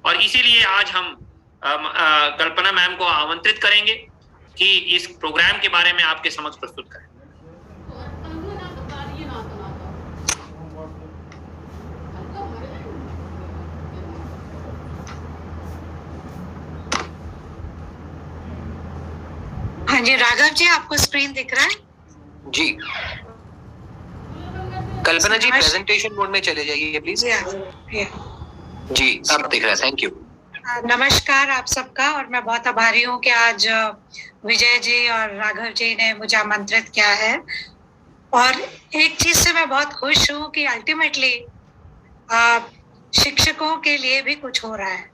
और इसीलिए आज हम कल्पना मैम को आमंत्रित करेंगे कि इस प्रोग्राम के बारे में आपके समक्ष प्रस्तुत करें। हाँ जी राघव जी, आपको स्क्रीन दिख रहा है? जी कल्पना जी, प्रेजेंटेशन मोड में चले जाइए प्लीज। जी अब दिख रहा है, थैंक यू। नमस्कार आप सबका, और मैं बहुत आभारी हूँ कि आज विजय जी और राघव जी ने मुझे आमंत्रित किया है। और एक चीज से मैं बहुत खुश हूँ कि अल्टीमेटली शिक्षकों के लिए भी कुछ हो रहा है।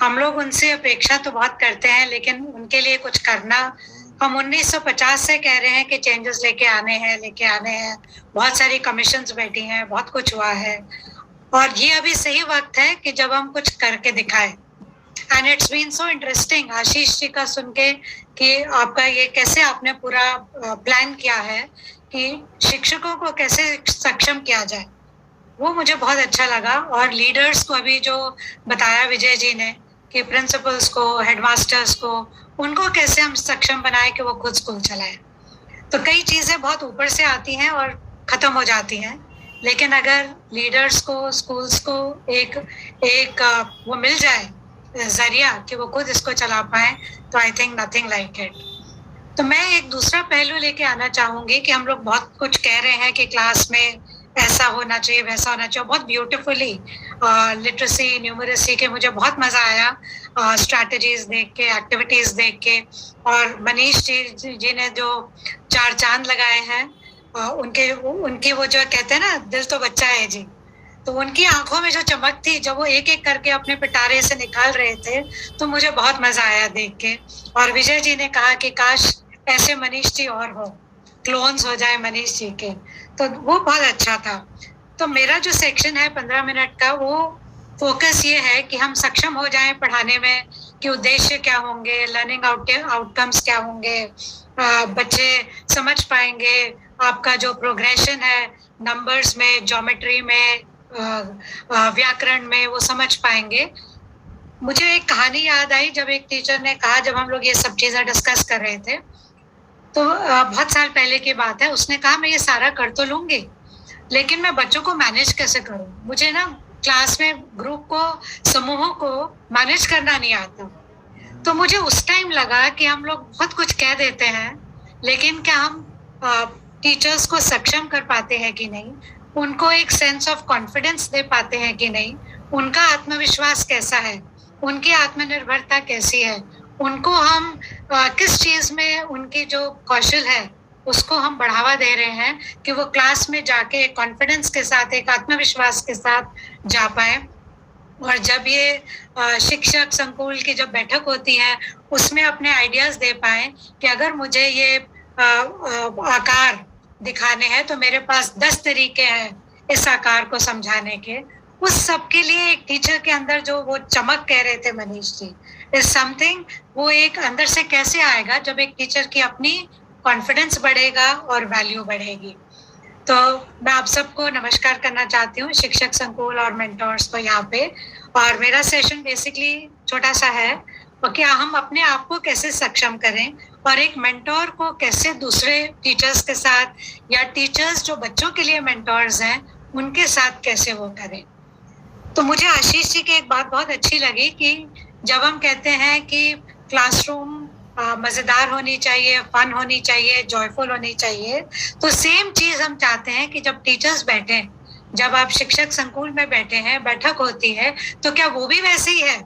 हम लोग उनसे अपेक्षा तो बहुत करते हैं, लेकिन उनके लिए कुछ करना, हम 1950 से कह रहे हैं कि चेंजेस लेके आने हैं, बहुत सारी कमीशंस बैठी हैं, बहुत कुछ हुआ है, और ये अभी सही वक्त है कि जब हम कुछ करके दिखाएं। And it's been so interesting Ashish ji का सुन के कि आपका ये कैसे आपने पूरा प्लान किया है कि शिक्षकों को कैसे सक्षम किया जाए, वो मुझे बहुत अच्छा लगा। और लीडर्स को अभी जो बताया विजय जी ने कि प्रिंसिपल्स को, हेडमास्टर्स को, उनको कैसे हम सक्षम बनाए कि वो खुद स्कूल चलाएं। तो कई चीजें बहुत ऊपर से आती हैं और खत्म हो जाती हैं, लेकिन अगर लीडर्स को, स्कूल्स को एक वो मिल जाए जरिया कि वो खुद इसको चला पाए, तो I think nothing like it. तो मैं एक दूसरा पहलू लेके आना चाहूंगी कि हम लोग बहुत कुछ कह रहे हैं कि क्लास में ऐसा होना चाहिए, वैसा होना चाहिए, बहुत ब्यूटीफुली लिटरेसी, न्यूमरेसी के मुझे बहुत मजा आया स्ट्रैटेजीज देख के, एक्टिविटीज देख के। और मनीष जी ने जो 4 चांद लगाए हैं, उनकी वो जो कहते हैं ना, दिल तो बच्चा है जी, तो उनकी आंखों में जो चमक थी जब वो एक एक करके अपने पिटारे से निकाल रहे थे, तो मुझे बहुत मजा आया देख के। और विजय जी ने कहा कि काश ऐसे मनीष जी और हो, क्लोन्स हो जाए मनीष जी के, तो वो बहुत अच्छा था। तो मेरा जो सेक्शन है 15 मिनट का, वो फोकस ये है कि हम सक्षम हो जाएं पढ़ाने में, कि उद्देश्य क्या होंगे, लर्निंग आउटकम्स क्या होंगे, बच्चे समझ पाएंगे आपका जो प्रोग्रेशन है नंबर्स में, ज्योमेट्री में, व्याकरण में, वो समझ पाएंगे। मुझे एक कहानी याद आई, जब एक टीचर ने कहा, जब हम लोग ये सब चीजें डिस्कस कर रहे थे, तो बहुत साल पहले की बात है, उसने कहा मैं ये सारा कर तो लूंगी, लेकिन मैं बच्चों को मैनेज कैसे करूं, मुझे ना क्लास में ग्रुप को, समूहों को मैनेज करना नहीं आता। तो मुझे उस टाइम लगा कि हम लोग बहुत कुछ कह देते हैं, लेकिन क्या हम टीचर्स को सक्षम कर पाते हैं कि नहीं, उनको एक सेंस ऑफ कॉन्फिडेंस दे पाते हैं कि नहीं, उनका आत्मविश्वास कैसा है, उनकी आत्मनिर्भरता कैसी है, उनको हम किस चीज में उनकी जो कौशल है उसको हम बढ़ावा दे रहे हैं कि वो क्लास में जाके एक कॉन्फिडेंस के साथ, एक आत्मविश्वास के साथ जा पाए। और जब ये शिक्षक संकुल की जब बैठक होती है, उसमें अपने आइडियाज दे पाए कि अगर मुझे ये आकार दिखाने हैं तो मेरे पास 10 तरीके हैं इस आकार को समझाने के। उस सब के लिए एक टीचर के अंदर जो वो चमक कह रहे थे मनीष जी, इज समथिंग, वो एक अंदर से कैसे आएगा जब एक टीचर की अपनी कॉन्फिडेंस बढ़ेगा और वैल्यू बढ़ेगी। तो मैं आप सबको नमस्कार करना चाहती हूँ, शिक्षक संकुल और मेंटोर्स को यहाँ पे। और मेरा सेशन बेसिकली छोटा सा है, और क्या हम अपने आप को कैसे सक्षम करें, और एक मेंटोर को कैसे दूसरे टीचर्स के साथ, या टीचर्स जो बच्चों के लिए मेंटोर्स हैं उनके साथ कैसे वो करें। तो मुझे आशीष जी की एक बात बहुत अच्छी लगी कि जब हम कहते हैं कि क्लासरूम मजेदार होनी चाहिए, फन होनी चाहिए, जॉयफुल होनी चाहिए, तो सेम चीज हम चाहते हैं कि जब टीचर्स बैठे, जब आप शिक्षक संकुल में बैठे हैं, बैठक होती है, तो क्या वो भी वैसे ही है,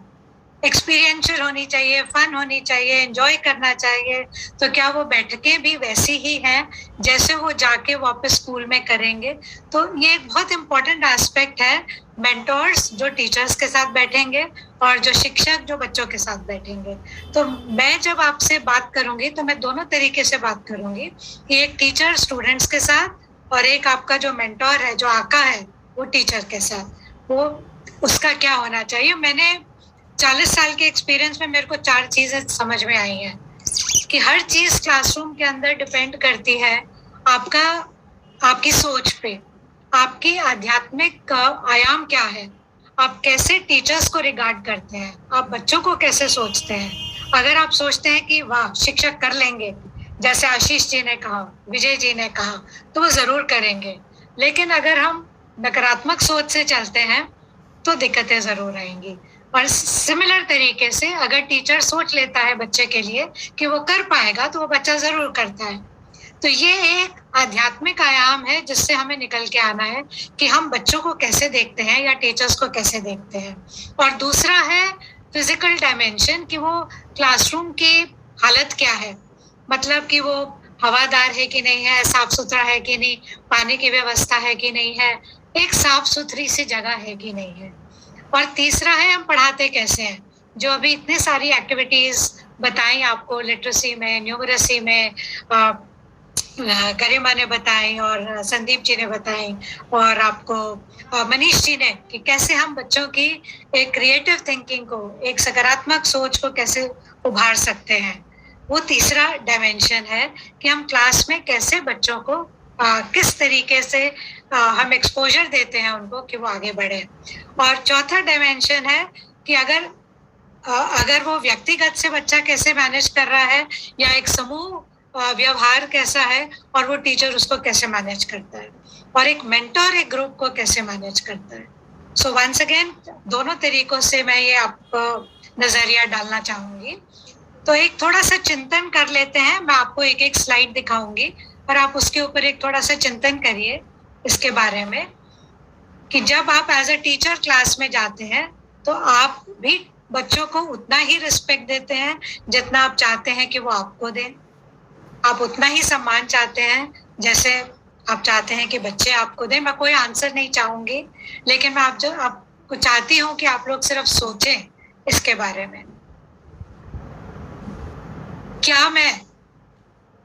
एक्सपीरियंशियल होनी चाहिए, फन होनी चाहिए, एंजॉय करना चाहिए। तो क्या वो बैठकें भी वैसी ही हैं जैसे वो जाके वापस स्कूल में करेंगे। तो ये एक बहुत इम्पोर्टेंट एस्पेक्ट है, मेंटोर्स जो टीचर्स के साथ बैठेंगे और जो शिक्षक जो बच्चों के साथ बैठेंगे। तो मैं जब आपसे बात करूंगी तो मैं दोनों तरीके से बात करूंगी, कि एक टीचर स्टूडेंट्स के साथ और एक आपका जो मेंटोर है, जो आका है, वो टीचर के साथ, वो उसका क्या होना चाहिए। मैंने 40 साल के एक्सपीरियंस में मेरे को 4 चीजें समझ में आई हैं कि हर चीज क्लासरूम के अंदर डिपेंड करती है आपकी सोच पे, आपकी आध्यात्मिक आयाम क्या है, आप कैसे टीचर्स को रिगार्ड करते हैं, आप बच्चों को कैसे सोचते हैं। अगर आप सोचते हैं कि वाह शिक्षक कर लेंगे, जैसे आशीष जी ने कहा, विजय जी ने कहा, तो वो जरूर करेंगे। लेकिन अगर हम नकारात्मक सोच से चलते हैं तो दिक्कतें जरूर आएंगी। और सिमिलर तरीके से अगर टीचर सोच लेता है बच्चे के लिए कि वो कर पाएगा, तो वो बच्चा जरूर करता है। तो ये एक आध्यात्मिक आयाम है जिससे हमें निकल के आना है कि हम बच्चों को कैसे देखते हैं या टीचर्स को कैसे देखते हैं। और दूसरा है फिजिकल डायमेंशन, कि वो क्लासरूम की हालत क्या है, मतलब कि वो हवादार है कि नहीं है, साफ सुथरा है कि नहीं, पानी की व्यवस्था है कि नहीं है, एक साफ सुथरी सी जगह है कि नहीं है। और तीसरा है हम पढ़ाते कैसे हैं। जो अभी इतने सारी एक्टिविटीज बताई आपको, लिटरेसी में, न्यूमरेसी में, गरिमा ने बताई और संदीप जी ने बताई, और आपको मनीष जी ने, कि कैसे हम बच्चों की एक क्रिएटिव थिंकिंग को, एक सकारात्मक सोच को कैसे उभार सकते हैं। वो तीसरा डायमेंशन है कि हम क्लास में कैसे बच्चों को किस तरीके से हम एक्सपोजर देते हैं उनको कि वो आगे बढ़े। और चौथा डायमेंशन है कि अगर वो व्यक्तिगत से बच्चा कैसे मैनेज कर रहा है या एक समूह व्यवहार कैसा है, और वो टीचर उसको कैसे मैनेज करता है, और एक मेंटर एक ग्रुप को कैसे मैनेज करता है। सो वंस अगेन दोनों तरीकों से मैं ये आपको नजरिया डालना चाहूंगी। तो एक थोड़ा सा चिंतन कर लेते हैं। मैं आपको एक एक स्लाइड दिखाऊंगी और आप उसके ऊपर एक थोड़ा सा चिंतन करिए इसके बारे में, कि जब आप एज अ टीचर क्लास में जाते हैं तो आप भी बच्चों को उतना ही रिस्पेक्ट देते हैं जितना आप चाहते हैं कि वो आपको दें। आप उतना ही सम्मान चाहते हैं जैसे आप चाहते हैं कि बच्चे आपको दें। मैं कोई आंसर नहीं चाहूंगी, लेकिन मैं आपको चाहती हूँ कि आप लोग सिर्फ सोचें इसके बारे में। क्या मैं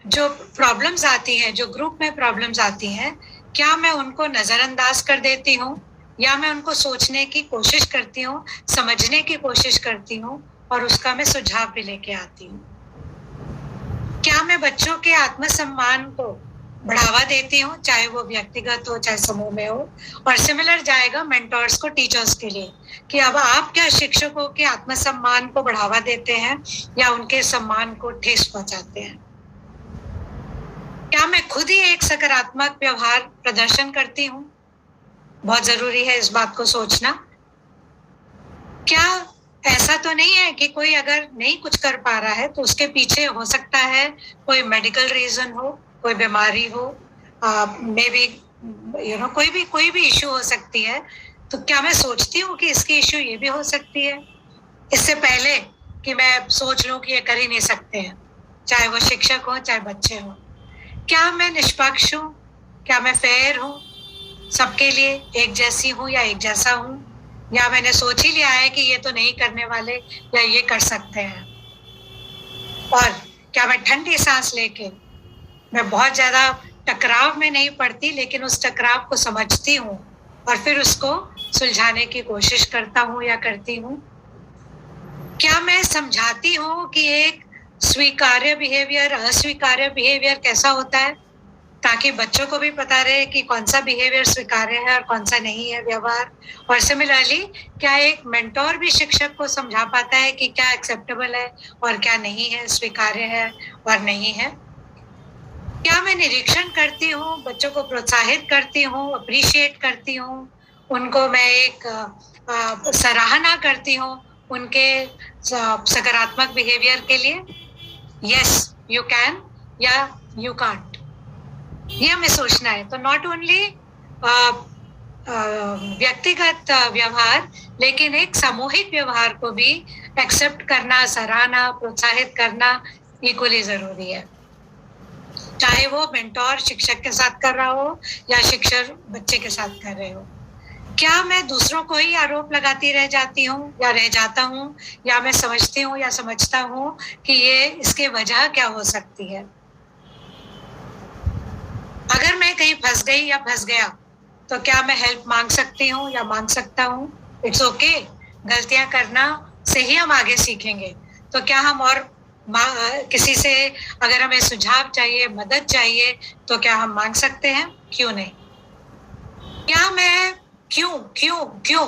जो प्रॉब्लम्स आती हैं, जो ग्रुप में प्रॉब्लम्स आती हैं, क्या मैं उनको नजरअंदाज कर देती हूँ, या मैं उनको सोचने की कोशिश करती हूँ, समझने की कोशिश करती हूँ और उसका मैं सुझाव भी लेके आती हूँ। क्या मैं बच्चों के आत्मसम्मान को बढ़ावा देती हूँ, चाहे वो व्यक्तिगत हो चाहे समूह में हो। और सिमिलर जाएगा मेंटर्स को, टीचर्स के लिए, कि अब आप क्या शिक्षकों के आत्मसम्मान को बढ़ावा देते हैं या उनके सम्मान को ठेस पहुंचाते हैं। क्या मैं खुद ही एक सकारात्मक व्यवहार प्रदर्शन करती हूँ, बहुत जरूरी है इस बात को सोचना। क्या ऐसा तो नहीं है कि कोई अगर नहीं कुछ कर पा रहा है तो उसके पीछे हो सकता है कोई मेडिकल रीजन हो, कोई बीमारी हो, मे बी कोई भी इशू हो सकती है। तो क्या मैं सोचती हूँ कि इसकी इशू ये भी हो सकती है, इससे पहले कि मैं सोच लूं कि ये कर ही नहीं सकते हैं, चाहे वो शिक्षक हो चाहे बच्चे हो। क्या मैं निष्पक्ष हूँ, क्या मैं फेयर हूँ, सबके लिए एक जैसी हूँ या एक जैसा हूँ, या मैंने सोच ही लिया है कि ये तो नहीं करने वाले या ये कर सकते हैं। और क्या मैं ठंडी सांस लेके, मैं बहुत ज्यादा टकराव में नहीं पड़ती, लेकिन उस टकराव को समझती हूँ और फिर उसको सुलझाने की कोशिश करता हूँ या करती हूँ। क्या मैं समझाती हूँ कि एक स्वीकार्य बिहेवियर, अस्वीकार्य बिहेवियर कैसा होता है, ताकि बच्चों को भी पता रहे कि कौन सा बिहेवियर स्वीकार्य है और कौन सा नहीं है व्यवहार। और सिमिलरली क्या एक मेंटोर भी शिक्षक को समझा पाता है कि क्या एक्सेप्टेबल है और क्या नहीं है, स्वीकार्य है और नहीं है। क्या मैं निरीक्षण करती हूँ, बच्चों को प्रोत्साहित करती हूँ, अप्रिशिएट करती हूँ, उनको मैं एक सराहना करती हूँ उनके सकारात्मक बिहेवियर के लिए। यस यू कैन या यू कांट, ये हमें सोचना है। तो नॉट ओनली व्यक्तिगत व्यवहार, लेकिन एक सामूहिक व्यवहार को भी एक्सेप्ट करना, सराहना, प्रोत्साहित करना इक्वली जरूरी है, चाहे वो मेंटोर शिक्षक के साथ कर रहा हो या शिक्षक बच्चे के साथ कर रहे हो। क्या मैं दूसरों को ही आरोप लगाती रह जाती हूँ या रह जाता हूँ, या मैं समझती हूँ या समझता हूँ कि ये इसके वजह क्या हो सकती है। अगर मैं कहीं फंस गई या फंस गया तो क्या मैं हेल्प मांग सकती हूँ या मांग सकता हूँ। इट्स ओके, गलतियां करना से ही हम आगे सीखेंगे। तो क्या हम और किसी से अगर हमें सुझाव चाहिए, मदद चाहिए, तो क्या हम मांग सकते हैं, क्यों नहीं। क्या मैं क्यों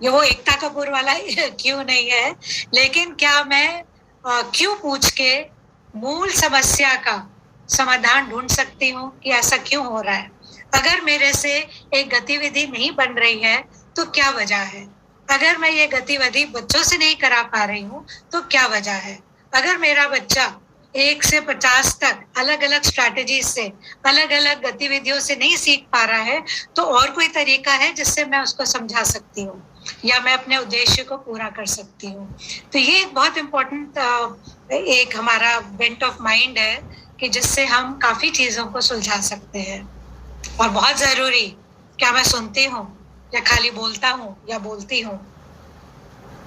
ये वो एकता कपूर वाला क्यों नहीं है, लेकिन क्या मैं क्यों पूछ के मूल समस्या का समाधान ढूंढ सकती हूँ कि ऐसा क्यों हो रहा है। अगर मेरे से एक गतिविधि नहीं बन रही है तो क्या वजह है। अगर मैं ये गतिविधि बच्चों से नहीं करा पा रही हूँ तो क्या वजह है। अगर मेरा बच्चा 1 से 50 तक अलग अलग स्ट्रैटेजी से, अलग अलग गतिविधियों से नहीं सीख पा रहा है तो और कोई तरीका है जिससे मैं उसको समझा सकती हूँ या मैं अपने उद्देश्य को पूरा कर सकती हूँ। तो ये एक बहुत इम्पोर्टेंट एक हमारा बेंट ऑफ माइंड है कि जिससे हम काफी चीजों को सुलझा सकते हैं। और बहुत जरूरी, क्या मैं सुनती हूँ या खाली बोलता हूँ या बोलती हूँ।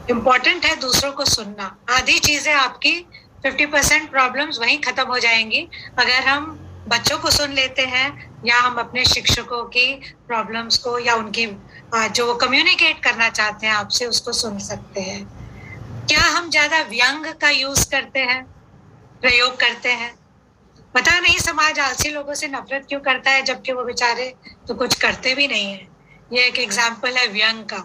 इम्पोर्टेंट है दूसरों को सुनना। आधी चीजें आपकी 50% प्रॉब्लम्स वहीं खत्म हो जाएंगी अगर हम बच्चों को सुन लेते हैं या हम अपने शिक्षकों की प्रॉब्लम्स को या उनकी जो वो कम्युनिकेट करना चाहते हैं आपसे, उसको सुन सकते हैं। क्या हम ज्यादा व्यंग का यूज करते हैं, प्रयोग करते हैं? पता नहीं समाज आलसी लोगों से नफरत क्यों करता है जबकि वो बेचारे तो कुछ करते भी नहीं है। ये एक एग्जाम्पल है व्यंग का।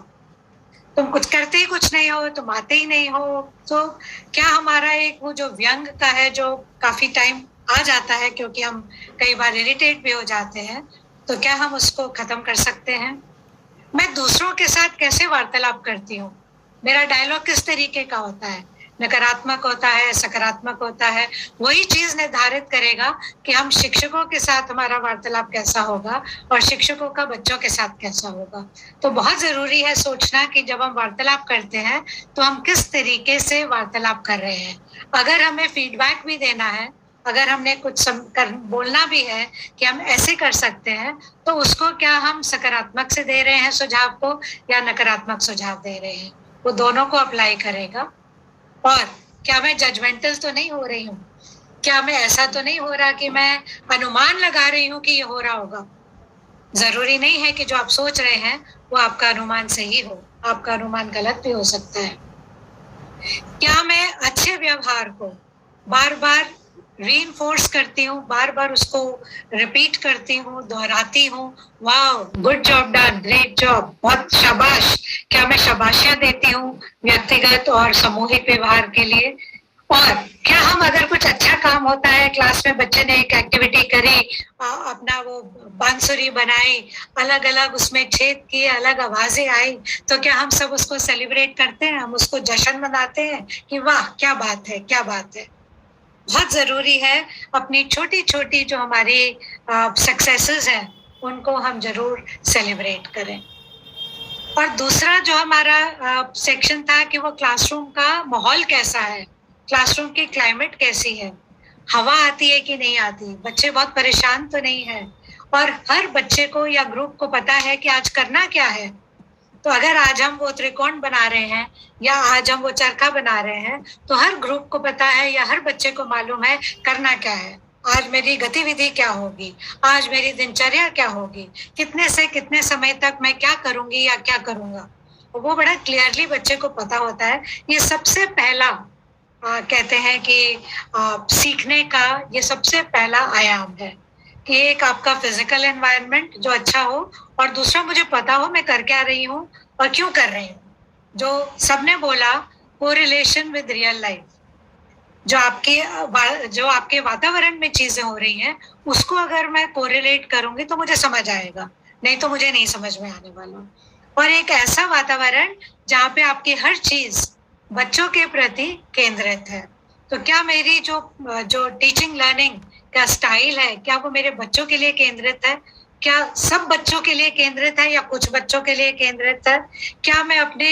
तुम कुछ करते ही कुछ नहीं हो, तुम आते ही नहीं हो। तो क्या हमारा एक वो जो व्यंग का है जो काफी टाइम आ जाता है क्योंकि हम कई बार इरिटेट भी हो जाते हैं, तो क्या हम उसको खत्म कर सकते हैं? मैं दूसरों के साथ कैसे वार्तालाप करती हूँ, मेरा डायलॉग किस तरीके का होता है, नकारात्मक होता है, सकारात्मक होता है, वही चीज निर्धारित करेगा कि हम शिक्षकों के साथ हमारा वार्तालाप कैसा होगा और शिक्षकों का बच्चों के साथ कैसा होगा। तो बहुत जरूरी है सोचना कि जब हम वार्तालाप करते हैं तो हम किस तरीके से वार्तालाप कर रहे हैं। अगर हमें फीडबैक भी देना है, अगर हमने कुछ बोलना भी है कि हम ऐसे कर सकते हैं, तो उसको क्या हम सकारात्मक से दे रहे हैं सुझाव को या नकारात्मक सुझाव दे रहे हैं, वो दोनों को अप्लाई करेगा। और क्या मैं जजमेंटल तो नहीं हो रही हूँ, क्या मैं ऐसा तो नहीं हो रहा कि मैं अनुमान लगा रही हूँ कि ये हो रहा होगा। जरूरी नहीं है कि जो आप सोच रहे हैं वो आपका अनुमान सही हो, आपका अनुमान गलत भी हो सकता है। क्या मैं अच्छे व्यवहार को बार बार रीइंफोर्स करती हूँ, बार बार उसको रिपीट करती हूँ, दोहराती हूँ, वाह good job done, great job, बहुत शाबाश। क्या मैं शाबाशियां देती हूँ व्यक्तिगत और सामूहिक व्यवहार के लिए? और क्या हम अगर कुछ अच्छा काम होता है, क्लास में बच्चे ने एक एक्टिविटी करी, अपना वो बांसुरी बनाई, अलग अलग उसमें छेद किए, अलग आवाजें आई, तो क्या हम सब उसको सेलिब्रेट करते हैं, हम उसको जश्न मनाते हैं कि वाह क्या बात है, क्या बात है। बहुत जरूरी है अपनी छोटी छोटी जो हमारी सक्सेसेस हैं उनको हम जरूर सेलिब्रेट करें। और दूसरा जो हमारा सेक्शन था कि वो क्लासरूम का माहौल कैसा है, क्लासरूम की क्लाइमेट कैसी है, हवा आती है कि नहीं आती, बच्चे बहुत परेशान तो नहीं है, और हर बच्चे को या ग्रुप को पता है कि आज करना क्या है। तो अगर आज हम वो त्रिकोण बना रहे हैं या आज हम वो चरखा बना रहे हैं, तो हर ग्रुप को पता है या हर बच्चे को मालूम है करना क्या है, आज मेरी गतिविधि क्या होगी, आज मेरी दिनचर्या क्या होगी, कितने से कितने समय तक मैं क्या करूंगी या क्या करूंगा, वो बड़ा क्लियरली बच्चे को पता होता है। ये सबसे पहला कहते हैं कि सीखने का ये सबसे पहला आयाम है कि एक आपका फिजिकल एनवायरनमेंट जो अच्छा हो, और दूसरा मुझे पता हो मैं कर क्या रही हूँ और क्यों कर रही हूँ। जो सबने बोला कोरिलेशन विद रियल लाइफ, जो आपके वातावरण में चीजें हो रही हैं उसको अगर मैं कोरिलेट करूंगी तो मुझे समझ आएगा, नहीं तो मुझे नहीं समझ में आने वाला। और एक ऐसा वातावरण जहाँ पे आपकी हर चीज बच्चों के प्रति केंद्रित है। तो क्या मेरी जो टीचिंग लर्निंग का स्टाइल है, क्या वो मेरे बच्चों के लिए केंद्रित है, क्या सब बच्चों के लिए केंद्रित है या कुछ बच्चों के लिए केंद्रित है? क्या मैं अपने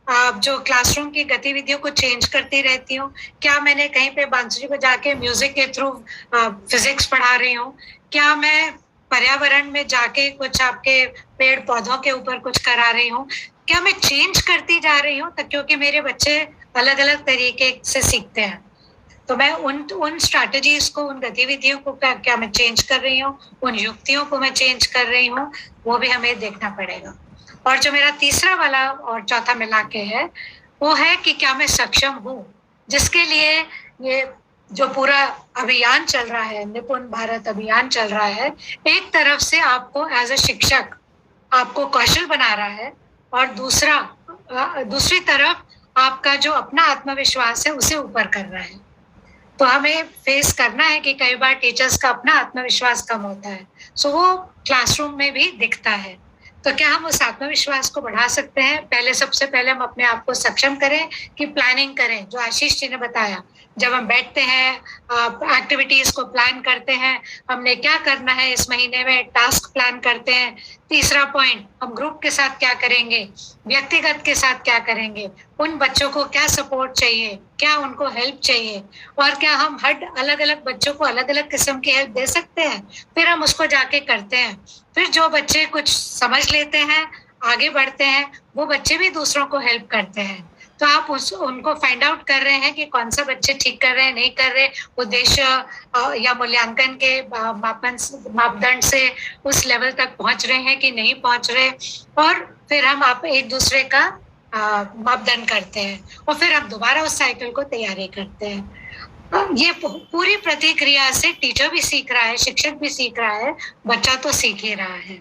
जो क्लासरूम की गतिविधियों को चेंज करती रहती हूँ? क्या मैंने कहीं पे बांसुरी को जाके म्यूजिक के थ्रू फिजिक्स पढ़ा रही हूँ? क्या मैं पर्यावरण में जाके कुछ आपके पेड़ पौधों के ऊपर कुछ करा रही हूँ? क्या मैं चेंज करती जा रही हूँ? क्योंकि मेरे बच्चे अलग अलग तरीके से सीखते हैं, तो मैं उन स्ट्रैटेजीज को, उन गतिविधियों को क्या मैं चेंज कर रही हूँ, उन युक्तियों को मैं चेंज कर रही हूँ, वो भी हमें देखना पड़ेगा। और जो मेरा तीसरा वाला और चौथा मिला के है वो है कि क्या मैं सक्षम हूँ, जिसके लिए ये जो पूरा अभियान चल रहा है, निपुण भारत अभियान चल रहा है, एक तरफ से आपको एज ए शिक्षक आपको कौशल बना रहा है, और दूसरा दूसरी तरफ आपका जो अपना आत्मविश्वास है उसे ऊपर कर रहा है। तो हमें फेस करना है कि कई बार टीचर्स का अपना आत्मविश्वास कम होता है, सो वो क्लासरूम में भी दिखता है। तो क्या हम उस आत्मविश्वास को बढ़ा सकते हैं? पहले सबसे पहले हम अपने आप को सक्षम करें कि प्लानिंग करें, जो आशीष जी ने बताया। जब हम बैठते हैं, एक्टिविटीज को प्लान करते हैं, हमने क्या करना है इस महीने में, टास्क प्लान करते हैं। तीसरा पॉइंट, हम ग्रुप के साथ क्या करेंगे, व्यक्तिगत के साथ क्या करेंगे, उन बच्चों को क्या सपोर्ट चाहिए, क्या उनको हेल्प चाहिए, और क्या हम हर अलग अलग बच्चों को अलग अलग किस्म की हेल्प दे सकते हैं। फिर हम उसको जाके करते हैं। फिर जो बच्चे कुछ समझ लेते हैं, आगे बढ़ते हैं, वो बच्चे भी दूसरों को हेल्प करते हैं। तो आप उनको फाइंड आउट कर रहे हैं कि कौन सा बच्चे ठीक कर रहे हैं, नहीं कर रहे, उद्देश्य या मूल्यांकन के मापदंड से उस लेवल तक पहुंच रहे हैं कि नहीं पहुंच रहे, और फिर हम आप एक दूसरे का मापदंड करते हैं, और फिर हम दोबारा उस साइकिल को तैयारी करते हैं। ये पूरी प्रतिक्रिया से टीचर भी सीख रहा है, शिक्षक भी सीख रहा है, बच्चा तो सीख ही रहा है।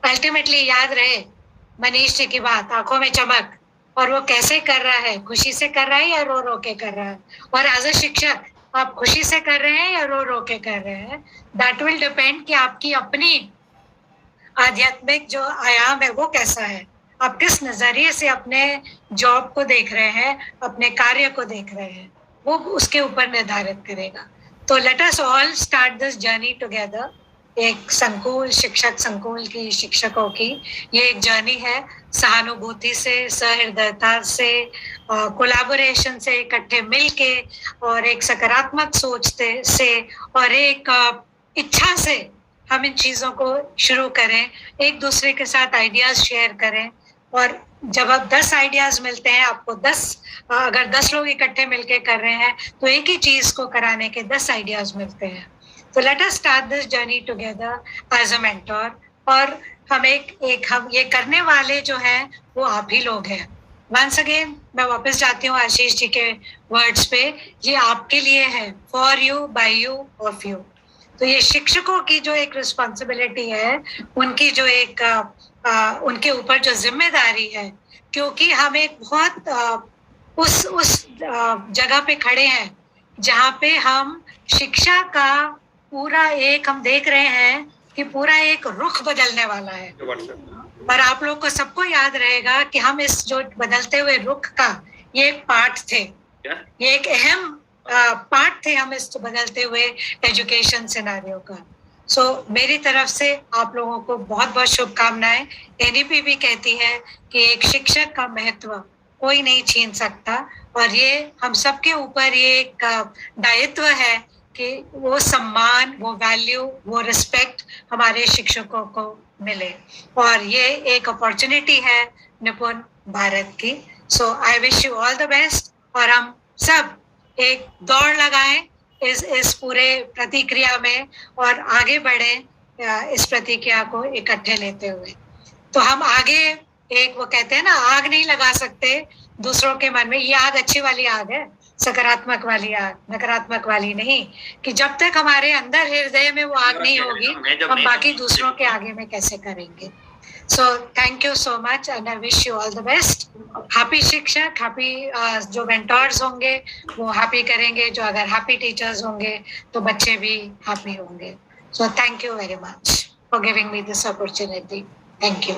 अल्टीमेटली याद रहे मनीष जी की बात, आंखों में चमक, और वो कैसे कर रहा है, खुशी से कर रहा है या रो रो के कर रहा है। और एज अ शिक्षक आप खुशी से कर रहे हैं या रो रो के कर रहे हैं, दैट विल डिपेंड कि आपकी अपनी आध्यात्मिक जो आयाम है वो कैसा है, आप किस नजरिए से अपने जॉब को देख रहे हैं, अपने कार्य को देख रहे हैं, वो उसके ऊपर निर्धारित करेगा। तो let us all start this journey together. एक संकुल, शिक्षक संकुल की, शिक्षकों की ये एक जर्नी है, सहानुभूति से, सहृदयता से, कोलैबोरेशन से, इकट्ठे मिलके, और एक सकारात्मक सोच से, और एक इच्छा से हम इन चीजों को शुरू करें, एक दूसरे के साथ आइडियाज शेयर करें। और जब आप 10 आइडियाज मिलते हैं आपको, अगर 10 लोग इकट्ठे मिलके कर रहे हैं तो एक ही चीज को कराने के 10 आइडियाज मिलते हैं। तो let us start this journey together as a mentor. और हम हम ये करने वाले जो हैं वो आप ही लोग हैं। वंस अगेन मैं वापस जाती हूँ आशीष जी के वर्ड्स पे, ये आपके लिए है, for you, by you, of you. तो ये शिक्षकों की जो एक रिस्पॉन्सिबिलिटी है, उनकी जो एक उनके ऊपर जो जिम्मेदारी है, क्योंकि हम एक बहुत उस जगह पे खड़े हैं जहाँ पे हम शिक्षा का पूरा एक हम देख रहे हैं कि पूरा एक रुख बदलने वाला है। पर आप लोग को सबको याद रहेगा कि हम इस जो बदलते हुए रुख का ये एक पार्ट थे, ये एक अहम पार्ट थे हम इस बदलते हुए एजुकेशन सिनेरियो का। सो मेरी तरफ से आप लोगों को बहुत बहुत शुभकामनाएं। एनईपी भी कहती है कि एक शिक्षक का महत्व कोई नहीं छीन सकता, और ये हम सबके ऊपर ये एक दायित्व है कि वो सम्मान, वो वैल्यू, वो रिस्पेक्ट हमारे शिक्षकों को मिले। और ये एक अपॉर्चुनिटी है निपुण भारत की। So I wish you all the best, और हम सब एक दौड़ लगाएं इस पूरे प्रतिक्रिया में, और आगे बढ़े इस प्रतिक्रिया को इकट्ठे लेते हुए। तो हम आगे एक, वो कहते हैं ना, आग नहीं लगा सकते दूसरों के मन में, ये आग अच्छी वाली आग है, सकारात्मक वाली आग, नकारात्मक वाली नहीं, कि जब तक हमारे अंदर हृदय में वो आग नहीं होगी, हम बाकी दूसरों के आगे में कैसे करेंगे। So thank you so much, and I wish you all the best. Happy शिक्षक, हैप्पी जो मेंटर्स होंगे वो हैप्पी करेंगे, जो अगर हैप्पी टीचर्स होंगे तो बच्चे भी हैप्पी होंगे। So thank you very much for giving me this opportunity. Thank you.